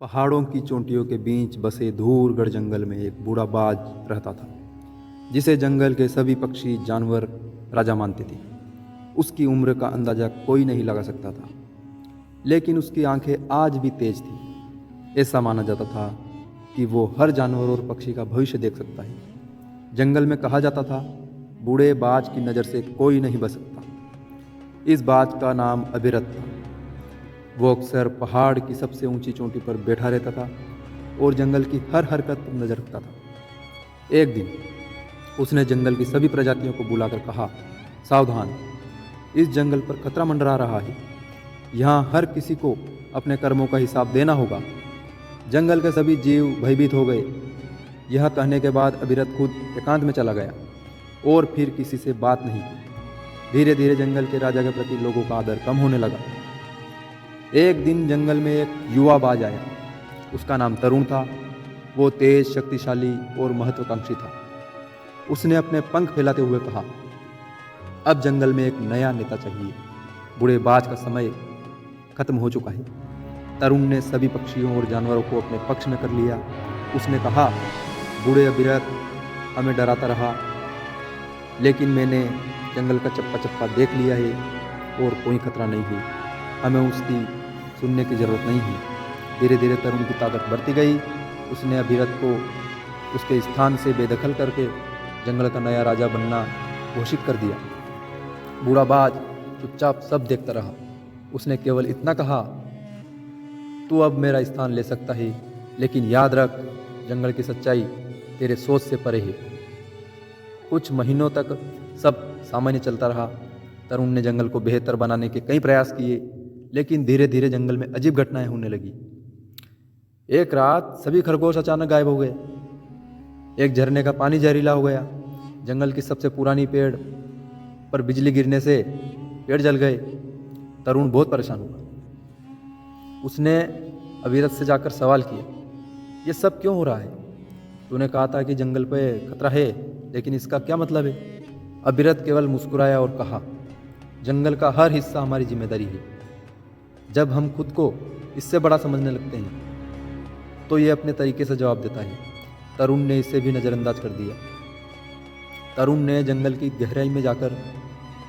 पहाड़ों की चोटियों के बीच बसे दूरगढ़ जंगल में एक बूढ़ा बाज रहता था, जिसे जंगल के सभी पक्षी जानवर राजा मानते थे। उसकी उम्र का अंदाजा कोई नहीं लगा सकता था, लेकिन उसकी आंखें आज भी तेज थी। ऐसा माना जाता था कि वो हर जानवर और पक्षी का भविष्य देख सकता है। जंगल में कहा जाता था, बूढ़े बाज की नज़र से कोई नहीं बच सकता। इस बाज का नाम अभिरथ था। वो अक्सर पहाड़ की सबसे ऊंची चोटी पर बैठा रहता था और जंगल की हर हरकत पर नजर रखता था। एक दिन उसने जंगल की सभी प्रजातियों को बुलाकर कहा, सावधान, इस जंगल पर खतरा मंडरा रहा है। यहाँ हर किसी को अपने कर्मों का हिसाब देना होगा। जंगल के सभी जीव भयभीत हो गए। यह कहने के बाद अभिरथ खुद एकांत में चला गया और फिर किसी से बात नहीं की। धीरे धीरे जंगल के राजा के प्रति लोगों का आदर कम होने लगा। एक दिन जंगल में एक युवा बाज आया। उसका नाम तरुण था। वो तेज, शक्तिशाली और महत्वाकांक्षी था। उसने अपने पंख फैलाते हुए कहा, अब जंगल में एक नया नेता चाहिए। बूढ़े बाज का समय खत्म हो चुका है। तरुण ने सभी पक्षियों और जानवरों को अपने पक्ष में कर लिया। उसने कहा, बूढ़े अभिरथ हमें डराता रहा, लेकिन मैंने जंगल का चप्पा चप्पा देख लिया है और कोई खतरा नहीं है। हमें उसकी सुनने की ज़रूरत नहीं है। धीरे धीरे तरुण की ताकत बढ़ती गई। उसने अभिरथ को उसके स्थान से बेदखल करके जंगल का नया राजा बनना घोषित कर दिया। बूढ़ा बाज चुपचाप सब देखता रहा। उसने केवल इतना कहा, तू अब मेरा स्थान ले सकता है, लेकिन याद रख, जंगल की सच्चाई तेरे सोच से परे है। कुछ महीनों तक सब सामान्य चलता रहा। तरुण ने जंगल को बेहतर बनाने के कई प्रयास किए, लेकिन धीरे धीरे जंगल में अजीब घटनाएं होने लगी। एक रात सभी खरगोश अचानक गायब हो गए। एक झरने का पानी जहरीला हो गया। जंगल की सबसे पुरानी पेड़ पर बिजली गिरने से पेड़ जल गए। तरुण बहुत परेशान हुआ। उसने अभिरथ से जाकर सवाल किया, ये सब क्यों हो रहा है? तूने कहा था कि जंगल पे खतरा है, लेकिन इसका क्या मतलब है? अभिरथ केवल मुस्कुराया और कहा, जंगल का हर हिस्सा हमारी जिम्मेदारी है। जब हम खुद को इससे बड़ा समझने लगते हैं तो ये अपने तरीके से जवाब देता है। तरुण ने इसे भी नज़रअंदाज कर दिया। तरुण ने जंगल की गहराई में जाकर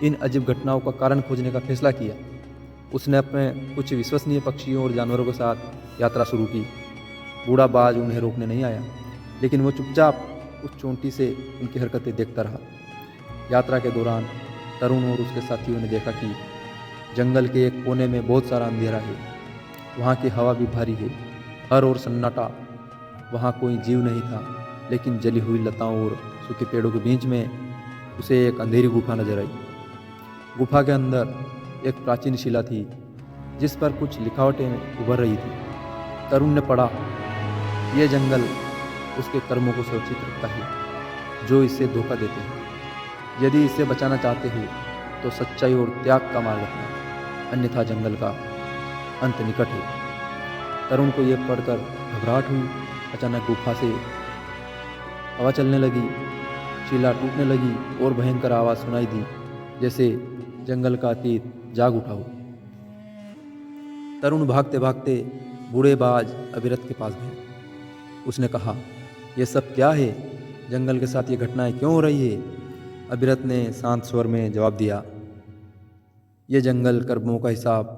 इन अजीब घटनाओं का कारण खोजने का फैसला किया। उसने अपने कुछ विश्वसनीय पक्षियों और जानवरों के साथ यात्रा शुरू की। बूढ़ा बाज उन्हें रोकने नहीं आया, लेकिन वो चुपचाप उस चोटी से उनकी हरकतें देखता रहा। यात्रा के दौरान तरुण और उसके साथियों ने देखा कि जंगल के एक कोने में बहुत सारा अंधेरा है। वहाँ की हवा भी भारी है, हर ओर सन्नाटा। वहाँ कोई जीव नहीं था, लेकिन जली हुई लताओं और सूखे पेड़ों के बीच में उसे एक अंधेरी गुफा नजर आई। गुफा के अंदर एक प्राचीन शिला थी, जिस पर कुछ लिखावटें उभर रही थी। तरुण ने पढ़ा, यह जंगल उसके कर्मों को सुरक्षित रखता है, जो इसे धोखा देते हैं। यदि इसे बचाना चाहते हैं तो सच्चाई और त्याग का मार्ग अपनाएं, अन्यथा जंगल का अंत निकट है। तरुण को यह पढ़कर घबराहट हुई। अचानक गुफा से हवा चलने लगी, शिला टूटने लगी और भयंकर आवाज़ सुनाई दी, जैसे जंगल का अतीत जाग उठा हो। तरुण भागते भागते बूढ़े बाज अभिरथ के पास गया। उसने कहा, यह सब क्या है? जंगल के साथ ये घटनाएं क्यों हो रही है? अभिरथ ने शांत स्वर में जवाब दिया, ये जंगल कर्मों का हिसाब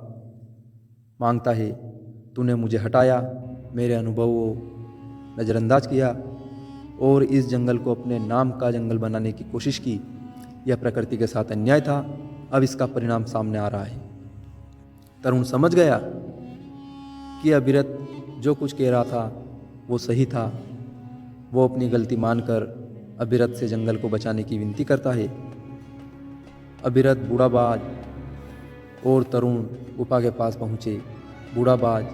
मांगता है। तूने मुझे हटाया, मेरे अनुभवों नज़रअंदाज किया और इस जंगल को अपने नाम का जंगल बनाने की कोशिश की। यह प्रकृति के साथ अन्याय था। अब इसका परिणाम सामने आ रहा है। तरुण समझ गया कि अभिरथ जो कुछ कह रहा था वो सही था। वो अपनी गलती मानकर अभिरथ से जंगल को बचाने की विनती करता है। अभिरथ, बूढ़ा बाज और तरुण गुफा के पास पहुँचे। बूढ़ा बाज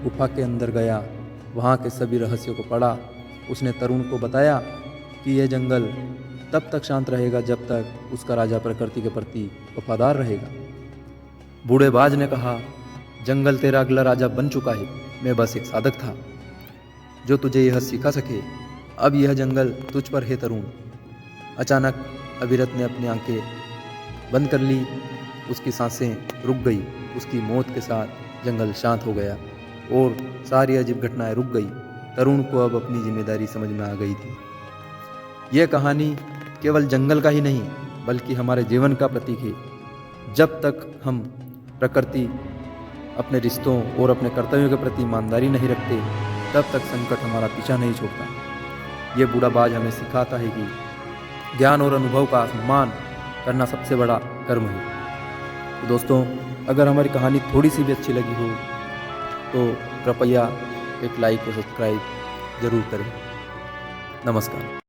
गुफा के अंदर गया, वहाँ के सभी रहस्यों को पढ़ा। उसने तरुण को बताया कि यह जंगल तब तक शांत रहेगा जब तक उसका राजा प्रकृति के प्रति वफादार रहेगा। बूढ़े बाज ने कहा, जंगल तेरा अगला राजा बन चुका है। मैं बस एक साधक था जो तुझे यह सिखा सके। अब यह जंगल तुझ पर है तरुण। अचानक अभिरथ ने अपनी आंखें बंद कर ली। उसकी सांसें रुक गई। उसकी मौत के साथ जंगल शांत हो गया। और सारी अजीब घटनाएं रुक गई। तरुण को अब अपनी जिम्मेदारी समझ में आ गई थी। यह कहानी केवल जंगल का ही नहीं बल्कि हमारे जीवन का प्रतीक है। जब तक हम प्रकृति, अपने रिश्तों और अपने कर्तव्यों के प्रति ईमानदारी नहीं रखते, तब तक संकट हमारा पीछा नहीं छोड़ता। ये बूढ़ा बाज हमें सिखाता है कि ज्ञान और अनुभव का सम्मान करना सबसे बड़ा कर्म है। तो दोस्तों, अगर हमारी कहानी थोड़ी सी भी अच्छी लगी हो तो कृपया एक लाइक और सब्सक्राइब ज़रूर करें। नमस्कार।